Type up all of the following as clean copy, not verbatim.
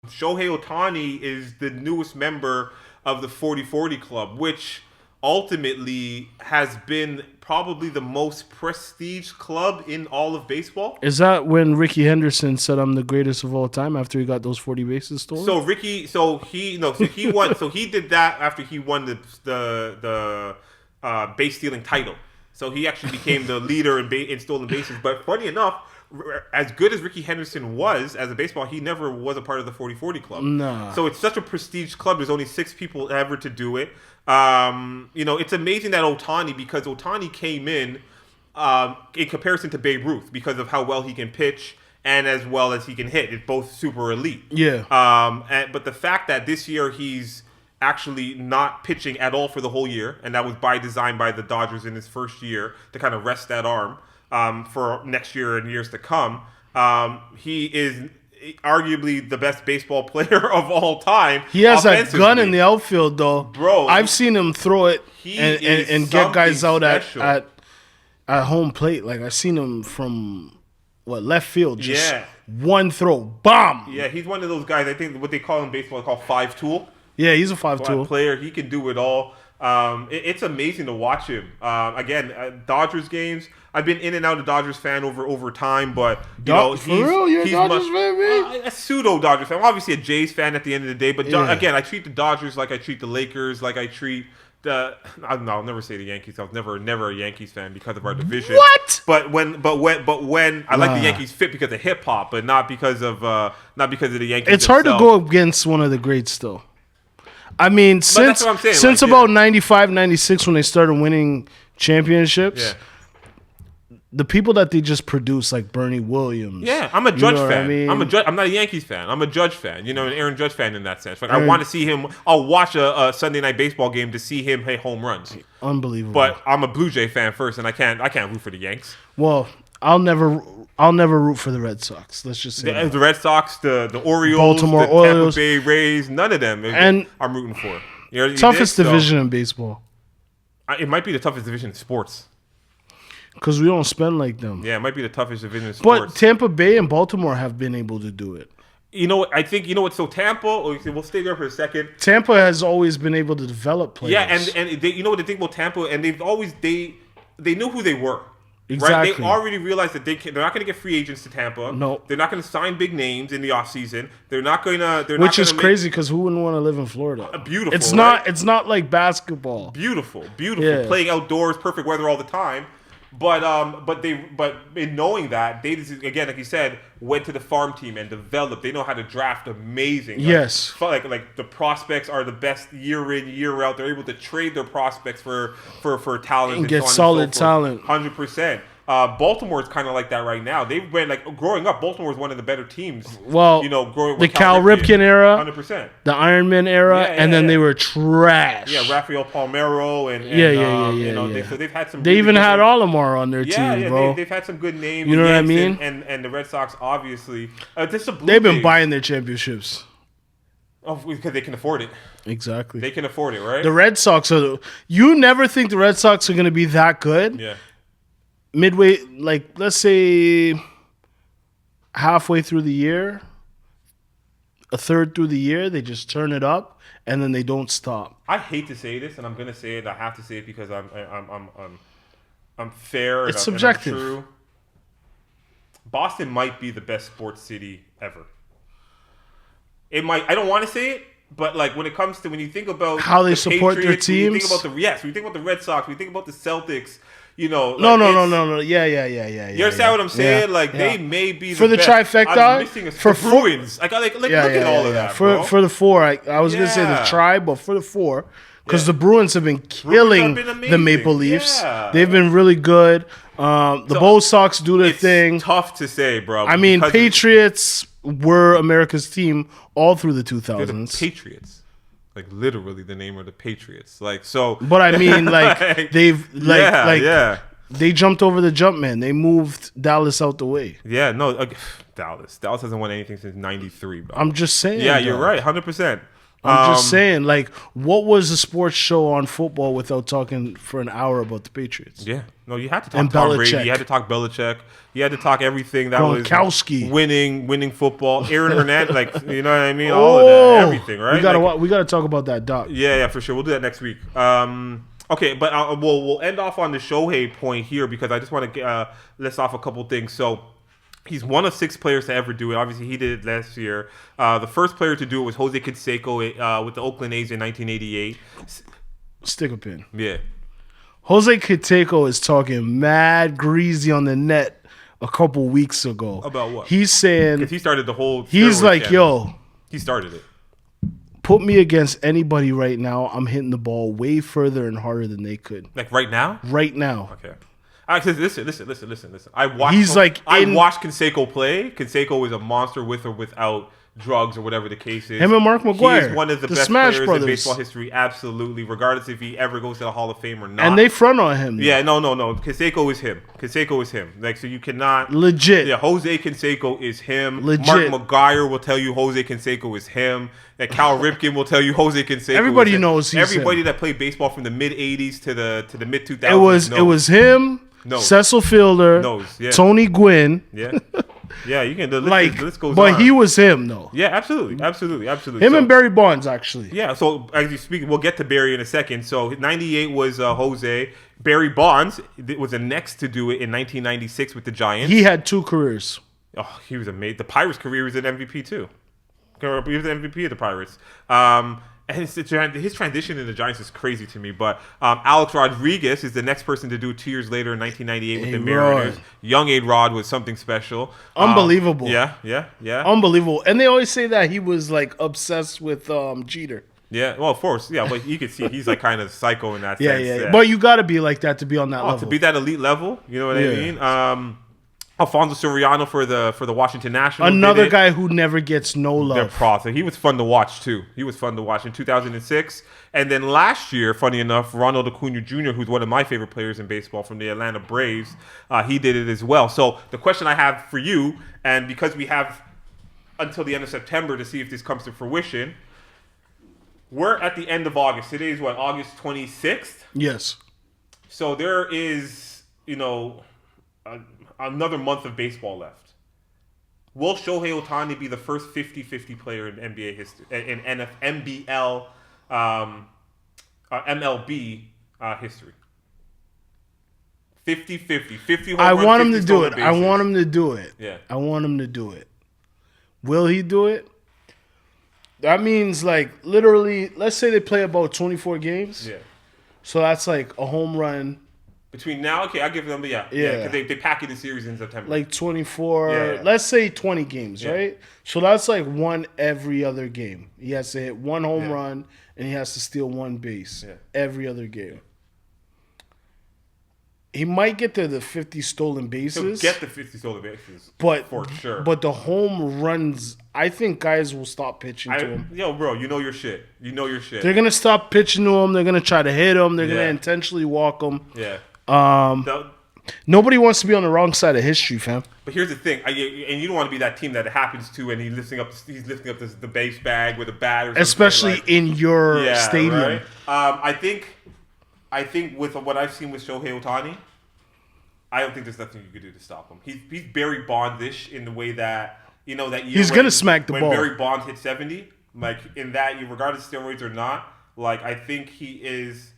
Shohei Ohtani is the newest member of the 40-40 club, which ultimately has been probably the most prestige club in all of baseball. Is that when Ricky Henderson said I'm the greatest of all time after he got those 40 bases stolen? So Ricky, so he no, so he won. So he did that after he won the base stealing title. So he actually became the leader in stolen bases. But funny enough, as good as Ricky Henderson was as a baseball, he never was a part of the 40-40 club. Nah. So it's such a prestige club. There's only 6 people ever to do it. It's amazing that Ohtani, because Ohtani came in comparison to Babe Ruth because of how well he can pitch and as well as he can hit. It's both super elite. Yeah. But the fact that this year he's actually not pitching at all for the whole year, and that was by design by the Dodgers in his first year to kind of rest that arm for next year and years to come. He is arguably the best baseball player of all time. He has that gun in the outfield, though. Bro, I've seen him throw it and get guys out at home plate. Like, I've seen him from left field. Just one throw. Bomb! Yeah, he's one of those guys, I think what they call in baseball, called 5-tool. Yeah, he's a 5-tool player. He can do it all. It's amazing to watch him. Again, Dodgers games. I've been in and out of Dodgers fan over time, but for real, you're a Dodgers fan, man? A pseudo Dodgers fan. I'm obviously a Jays fan at the end of the day, but again, I treat the Dodgers like I treat the Lakers, like I treat I'll never say the Yankees. I was never a Yankees fan because of our division. What? But when I like the Yankees fit because of hip hop, but not because of the Yankees. It's hard to go against one of the greats, though. I mean, since about 95, 96, when they started winning championships, the people that they just produce, like Bernie Williams. Yeah, I'm a Judge fan. I mean? I'm not a Yankees fan. I'm a Judge fan. An Aaron Judge fan in that sense. Like, I want to see him. I'll watch a Sunday night baseball game to see him hit home runs. Unbelievable. But I'm a Blue Jay fan first, and I can't root for the Yanks. Well, I'll never root for the Red Sox. Let's just say the Red Sox, the Orioles, Baltimore the Orioles, Tampa Bay Rays. None of them and I'm rooting for. Toughest division in baseball. It might be the toughest division in sports. Because we don't spend like them. Yeah, it might be the toughest division in sports. But Tampa Bay and Baltimore have been able to do it. I think, so Tampa, we'll stay there for a second. Tampa has always been able to develop players. Yeah, and they, what the thing about Tampa, and they've always, they knew who they were. Exactly. Right? They already realized that they're not going to get free agents to Tampa. No. They're not going to sign big names in the offseason. They're not going to... Which is crazy, because who wouldn't want to live in Florida? Beautiful, It's not like basketball. Beautiful. Yeah. Playing outdoors, perfect weather all the time. But in knowing that, they just, again, like you said, went to the farm team and developed. They know how to draft amazing. Yes. Like the prospects are the best year in, year out. They're able to trade their prospects for talent and get solid talent. 100%. Baltimore is kind of like that right now. They've been growing up. Baltimore was one of the better teams. Well, growing the Cal Ripken era, 100%, the Iron Man era, and then they were trash. Yeah, Rafael Palmeiro and so they've had some. They even had Alomar on their team, bro. They've had some good names. You know what I mean? And the Red Sox, obviously, they've been buying their championships. Oh, because they can afford it. Exactly, they can afford it, right? The Red Sox are. You never think the Red Sox are going to be that good? Yeah. Midway, like, let's say halfway through the year, a third through the year, they just turn it up and then they don't stop. I hate to say this, and I'm gonna say it. I have to say it because I'm fair. It's subjective. And I'm true. Boston might be the best sports city ever. It might. I don't want to say it, but like when it comes to when you think about how they support their teams, when you think about when you think about the Red Sox, when you think about the Celtics. No. Yeah. You understand what I'm saying? They may be for the best. trifecta. I'm missing for Bruins. Look at all of that. For the 4, I was gonna say the tribe, but for the 4, because the Bruins have been killing the Maple Leafs. Yeah. They've been really good. The Bull Sox do their thing. Tough to say, bro. I mean, Patriots were America's team all through the 2000s. They're the Patriots. Like literally the name of the Patriots. Like so. But I mean, like they've they jumped over the jump man. They moved Dallas out the way. Yeah, no, Dallas hasn't won anything since '93, bro. I'm just saying. Yeah, you're right, 100%. I'm just saying, like, what was a sports show on football without talking for an hour about the Patriots? Yeah. No, you had to talk Tom Brady. You had to talk Belichick. You had to talk everything that Gronkowski. was winning football. Aaron Hernandez, like, you know what I mean? All of that, everything, right? We gotta talk about that, Doc. Yeah, for sure. We'll do that next week. Okay, but we'll end off on the Shohei point here because I just want to list off a couple things. So he's one of 6 players to ever do it. Obviously, he did it last year. The first player to do it was Jose Canseco with the Oakland A's in 1988. Stick a pin. Yeah. Jose Canseco is talking mad greasy on the net a couple weeks ago. About what? He's saying... Because he started the whole... He's like, yo... He started it. Put me against anybody right now. I'm hitting the ball way further and harder than they could. Like right now? Right now. Okay. Listen. I watched Canseco play. Canseco is a monster with or without drugs or whatever the case is. Him and Mark McGwire. He's one of the best Smash players Brothers. in baseball history, absolutely, regardless if he ever goes to the Hall of Fame or not. And they front on him. Though. Yeah, no. Canseco is him. Like, so you cannot... Legit. Yeah, Jose Canseco is him. Legit. Mark McGwire will tell you Jose Canseco is him. That Cal Ripken will tell you Jose Canseco Everybody is him. knows he's Everybody him. That played baseball from the mid-'80s to the mid-2000s It was him, Cecil Fielder, Tony Gwynn. Yeah. Yeah, you can. The list goes on. But he was him, though. Yeah, absolutely. Him and Barry Bonds, actually. Yeah, so as you speak, we'll get to Barry in a second. So 98 was Jose. Barry Bonds was the next to do it in 1996 with the Giants. He had 2 careers. Oh, he was amazing. The Pirates' career was an MVP, too. He was the MVP of the Pirates. And his transition in the Giants is crazy to me. But Alex Rodriguez is the next person to do it 2 years later in 1998 with the Mariners. Young A-Rod was something special. Unbelievable. Yeah. Unbelievable. And they always say that he was like obsessed with Jeter. Yeah, well, of course. Yeah, but you can see he's like kind of psycho in that sense. Yeah. But you got to be like that to be on that level. To be that elite level, you know what I mean? Alfonso Soriano for the Washington Nationals. Another guy who never gets no love. They're pros. He was fun to watch, too. He was fun to watch in 2006. And then last year, funny enough, Ronald Acuna Jr., who's one of my favorite players in baseball from the Atlanta Braves, he did it as well. So the question I have for you, and because we have until the end of September to see if this comes to fruition, we're at the end of August. Today is what, August 26th? Yes. So there is, another month of baseball left. Will Shohei Ohtani be the first 50-50 player in NBA history, in MLB history? 50-50. 50 home I runs, want him 50 to do stolen it. bases. I want him to do it. Yeah. I want him to do it. Will he do it? That means, like, literally, let's say they play about 24 games. Yeah. So that's like a home run. Between now, okay, I'll give them, because they pack it in series in September. Like 24, let's say 20 games, right? So that's like one every other game. He has to hit one home run, and he has to steal one base every other game. He might get to the 50 stolen bases. He'll get the 50 stolen bases, but for sure. But the home runs, I think guys will stop pitching to him. Yo, bro, you know your shit. They're going to stop pitching to him. They're going to try to hit him. They're going to intentionally walk him. Yeah. Nobody wants to be on the wrong side of history, fam. But here's the thing, and you don't want to be that team that it happens to, and he's lifting up the base bag with a bat or something. Especially in your stadium. Right? I think with what I've seen with Shohei Ohtani, I don't think there's nothing you could do to stop him. He's Barry Bonds-ish in the way that, that year he's going to smack the ball. When Barry Bonds hit 70, like in that, regardless of steroids or not, like I think he is...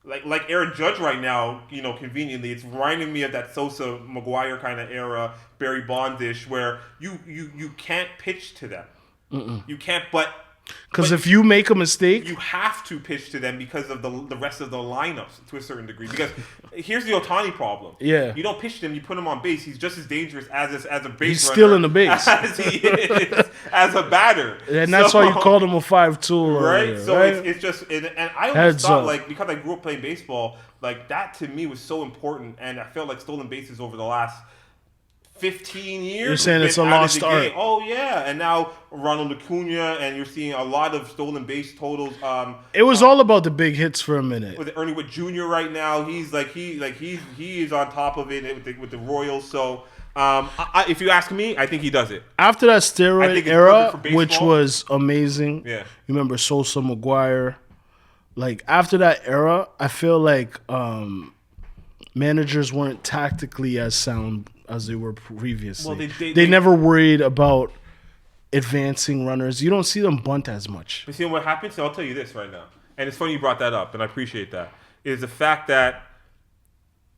Like Aaron Judge right now, conveniently, it's reminding me of that Sosa McGwire kind of era, Barry Bonds-ish, where you can't pitch to them. You can't, because if you make a mistake, you have to pitch to them because of the rest of the lineups to a certain degree. Because here's the Ohtani problem. Yeah, you don't pitch to him, you put him on base. He's just as dangerous as a base He's runner stealing the base as he is as a batter. And that's why you called him a 5-tool, right? So right? It's just, and I always thought because I grew up playing baseball, that to me was so important, and I felt like stolen bases over the last 15 years. You're saying it's a lost art. Oh, yeah. And now Ronald Acuna, and you're seeing a lot of stolen base totals. It was all about the big hits for a minute. With Ernie Wood Jr. right now, he is on top of it with the Royals. So If you ask me, I think he does it. After that steroid era, which was amazing. Yeah. You remember Sosa, McGuire. Like, after that era, I feel like managers weren't tactically as sound as they were previously. Well, they never worried about advancing runners. You don't see them bunt as much. You see what happens? So I'll tell you this right now. And it's funny you brought that up, and I appreciate that. Is the fact that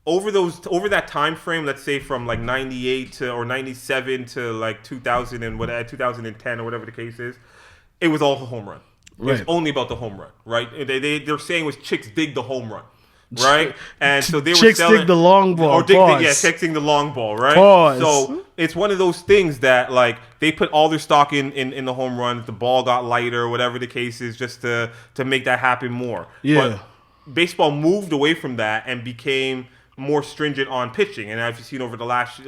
over that time frame, let's say from like 98 or 97 to like 2000 and 2010 or whatever the case is, it was all a home run. Right. It was only about the home run, right? They're saying was chicks dig the home run, right? And so they were chicks dig the long ball. Or chicks dig the long ball, right? Pause. So it's one of those things that like they put all their stock in the home run. The ball got lighter, whatever the case is, just to make that happen more. Yeah. But baseball moved away from that and became more stringent on pitching, and as you've seen over the last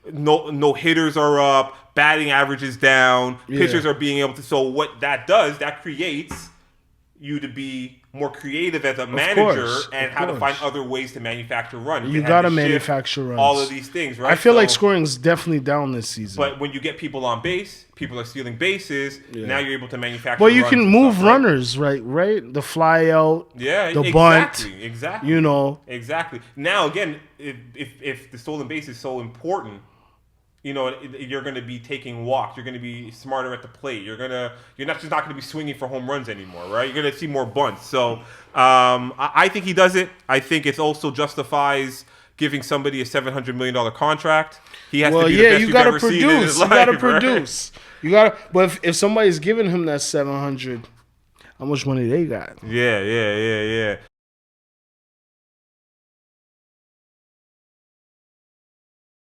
no hitters are up, batting average is down, pitchers are being able to. So what that does, that creates you to be more creative as a manager and how to find other ways to manufacture runs. You got to manufacture runs. All of these things, right? I feel like scoring is definitely down this season. But when you get people on base, people are stealing bases. Now you're able to manufacture. Well, you can move runners, right? The fly out, the bunt, exactly. You know, exactly. Now again, if the stolen base is so important, you know, you're going to be taking walks. You're going to be smarter at the plate. You're not just not going to be swinging for home runs anymore, right? You're going to see more bunts. So I think he does it. I think it also justifies giving somebody a $700 million contract. He has to be the best you've ever seen in his life. You got to produce. You got to. But if somebody's giving him that $700, how much money they got? Yeah.